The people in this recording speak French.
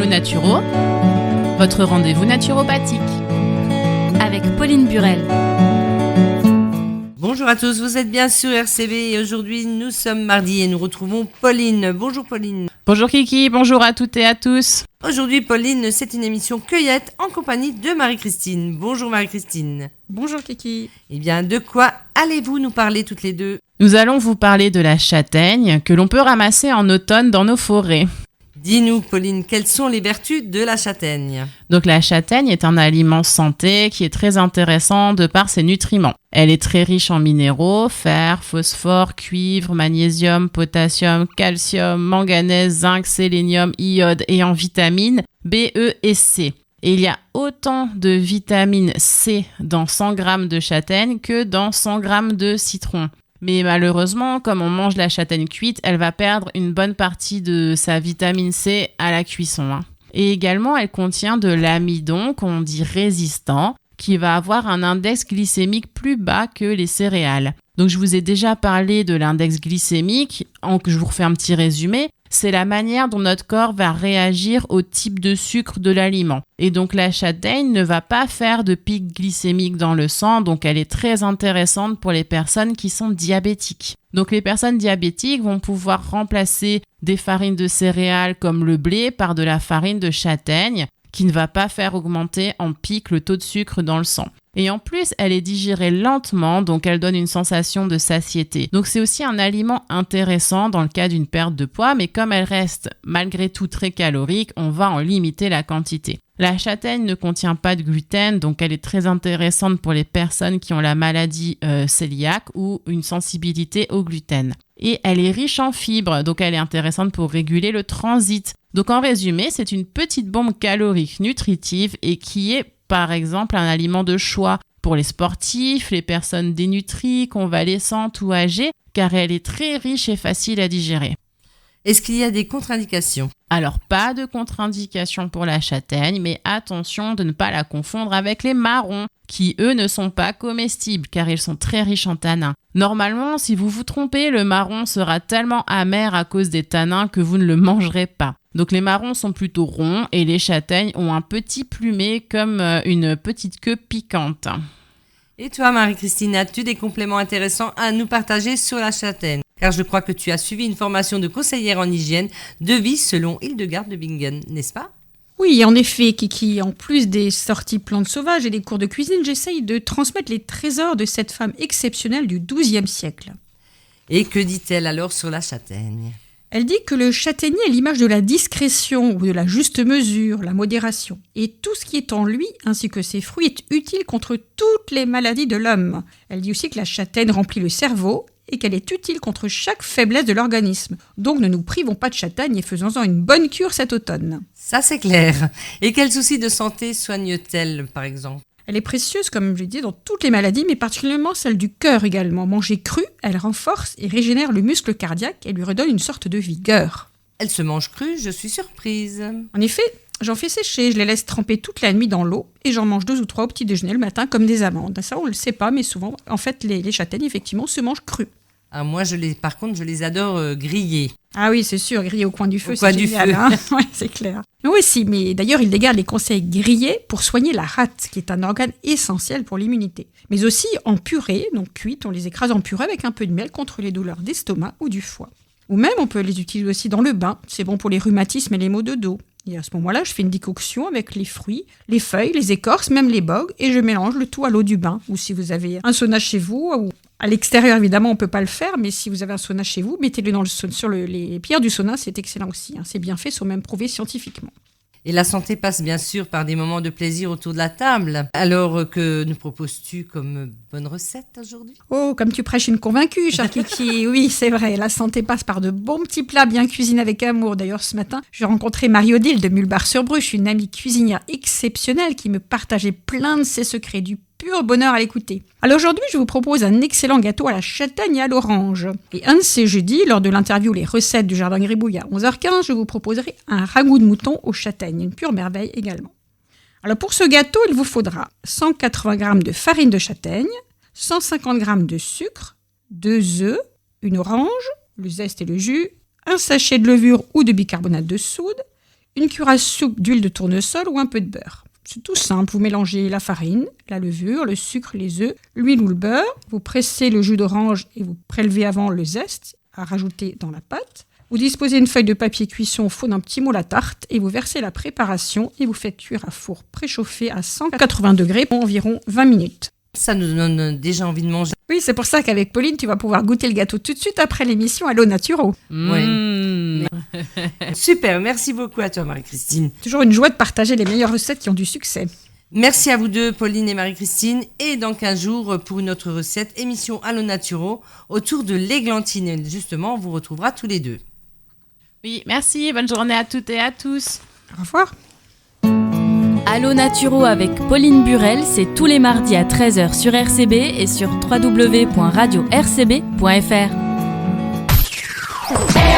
Naturo, votre rendez-vous naturopathique. Avec Pauline Burel. Bonjour à tous, vous êtes bien sur RCV et aujourd'hui nous sommes mardi et nous retrouvons Pauline. Bonjour Pauline. Bonjour Kiki, bonjour à toutes et à tous. Aujourd'hui Pauline, c'est une émission cueillette en compagnie de Marie-Christine. Bonjour Marie-Christine. Bonjour Kiki. Eh bien, de quoi allez-vous nous parler toutes les deux ? Nous allons vous parler de la châtaigne que l'on peut ramasser en automne dans nos forêts. Dis-nous Pauline, quelles sont les vertus de la châtaigne ? Donc la châtaigne est un aliment santé qui est très intéressant de par ses nutriments. Elle est très riche en minéraux, fer, phosphore, cuivre, magnésium, potassium, calcium, manganèse, zinc, sélénium, iode et en vitamines B, E et C. Et il y a autant de vitamine C dans 100 grammes de châtaigne que dans 100 grammes de citron. Mais malheureusement, comme on mange la châtaigne cuite, elle va perdre une bonne partie de sa vitamine C à la cuisson. Et également, elle contient de l'amidon, qu'on dit résistant, qui va avoir un index glycémique plus bas que les céréales. Donc je vous ai déjà parlé de l'index glycémique, je vous refais un petit résumé. C'est la manière dont notre corps va réagir au type de sucre de l'aliment. Et donc la châtaigne ne va pas faire de pic glycémique dans le sang, donc elle est très intéressante pour les personnes qui sont diabétiques. Donc les personnes diabétiques vont pouvoir remplacer des farines de céréales comme le blé par de la farine de châtaigne qui ne va pas faire augmenter en pic le taux de sucre dans le sang. Et en plus, elle est digérée lentement, donc elle donne une sensation de satiété. Donc c'est aussi un aliment intéressant dans le cas d'une perte de poids, mais comme elle reste malgré tout très calorique, on va en limiter la quantité. La châtaigne ne contient pas de gluten, donc elle est très intéressante pour les personnes qui ont la maladie cœliaque ou une sensibilité au gluten. Et elle est riche en fibres, donc elle est intéressante pour réguler le transit. Donc en résumé, c'est une petite bombe calorique nutritive et qui est par exemple un aliment de choix pour les sportifs, les personnes dénutries, convalescentes ou âgées, car elle est très riche et facile à digérer. Est-ce qu'il y a des contre-indications ? Alors, pas de contre-indication pour la châtaigne, mais attention de ne pas la confondre avec les marrons, qui eux ne sont pas comestibles, car ils sont très riches en tanins. Normalement, si vous vous trompez, le marron sera tellement amer à cause des tanins que vous ne le mangerez pas. Donc les marrons sont plutôt ronds et les châtaignes ont un petit plumet comme une petite queue piquante. Et toi Marie-Christine, as-tu des compléments intéressants à nous partager sur la châtaigne ? Car je crois que tu as suivi une formation de conseillère en hygiène de vie selon Hildegarde de Bingen, n'est-ce pas ? Oui, en effet, Kiki, en plus des sorties plantes sauvages et des cours de cuisine, j'essaye de transmettre les trésors de cette femme exceptionnelle du XIIe siècle. Et que dit-elle alors sur la châtaigne ? Elle dit que le châtaignier est l'image de la discrétion ou de la juste mesure, la modération. Et tout ce qui est en lui, ainsi que ses fruits, est utile contre toutes les maladies de l'homme. Elle dit aussi que la châtaigne remplit le cerveau et qu'elle est utile contre chaque faiblesse de l'organisme. Donc ne nous privons pas de châtaigne et faisons-en une bonne cure cet automne. Ça c'est clair. Et quels soucis de santé soigne-t-elle par exemple ? Elle est précieuse, comme je l'ai dit, dans toutes les maladies, mais particulièrement celle du cœur également. Mangée crue, elle renforce et régénère le muscle cardiaque et lui redonne une sorte de vigueur. Elle se mange crue, je suis surprise. En effet, j'en fais sécher, je les laisse tremper toute la nuit dans l'eau et j'en mange 2 ou 3 au petit déjeuner le matin comme des amandes. Ça, on ne le sait pas, mais souvent, en fait, les châtaignes, effectivement, se mangent crues. Ah, moi, par contre, je les adore grillées. Ah oui, c'est sûr, grillées au coin du feu, c'est génial. Hein. Ouais, c'est clair. Oui, si, mais d'ailleurs, Hildegarde les conseille grillées pour soigner la rate, qui est un organe essentiel pour l'immunité. Mais aussi en purée, donc cuites, on les écrase en purée avec un peu de miel contre les douleurs d'estomac ou du foie. Ou même, on peut les utiliser aussi dans le bain, c'est bon pour les rhumatismes et les maux de dos. Et à ce moment-là, je fais une décoction avec les fruits, les feuilles, les écorces, même les bogues, et je mélange le tout à l'eau du bain. Ou si vous avez un sauna chez vous, ou à l'extérieur, évidemment, on ne peut pas le faire, mais si vous avez un sauna chez vous, mettez-le sur les pierres du sauna, c'est excellent aussi. Hein. C'est bien fait, sont même prouvés scientifiquement. Et la santé passe bien sûr par des moments de plaisir autour de la table. Alors que nous proposes-tu comme bonne recette aujourd'hui ? Oh, comme tu prêches une convaincue, cher Kiki. Oui, c'est vrai, la santé passe par de bons petits plats bien cuisinés avec amour. D'ailleurs, ce matin, j'ai rencontré Marie-Odile de Mulbar-sur-Bruche, une amie cuisinière exceptionnelle qui me partageait plein de ses secrets, du pur bonheur à l'écouter. Alors aujourd'hui, je vous propose un excellent gâteau à la châtaigne et à l'orange. Et un de ces jeudis, lors de l'interview Les recettes du Jardin Gribouille à 11h15, je vous proposerai un ragoût de mouton aux châtaignes, une pure merveille également. Alors pour ce gâteau, il vous faudra 180 g de farine de châtaigne, 150 g de sucre, 2 œufs, une orange, le zeste et le jus, un sachet de levure ou de bicarbonate de soude, une cuillère à soupe d'huile de tournesol ou un peu de beurre. C'est tout simple, vous mélangez la farine, la levure, le sucre, les œufs, l'huile ou le beurre, vous pressez le jus d'orange et vous prélevez avant le zeste à rajouter dans la pâte. Vous disposez une feuille de papier cuisson au fond d'un petit moule à tarte et vous versez la préparation et vous faites cuire à four préchauffé à 180 degrés pour environ 20 minutes. Ça nous donne déjà envie de manger. Oui, c'est pour ça qu'avec Pauline, tu vas pouvoir goûter le gâteau tout de suite après l'émission Allo Naturo. Super, merci beaucoup à toi Marie-Christine. Toujours une joie de partager les meilleures recettes qui ont du succès. Merci à vous deux, Pauline et Marie-Christine. Et dans 15 jours, pour une autre recette, émission Allo Naturo, autour de l'églantine. Et justement, on vous retrouvera tous les deux. Oui, merci. Bonne journée à toutes et à tous. Au revoir. Allo Naturo avec Pauline Burel, c'est tous les mardis à 13h sur RCB et sur www.radio-rcb.fr.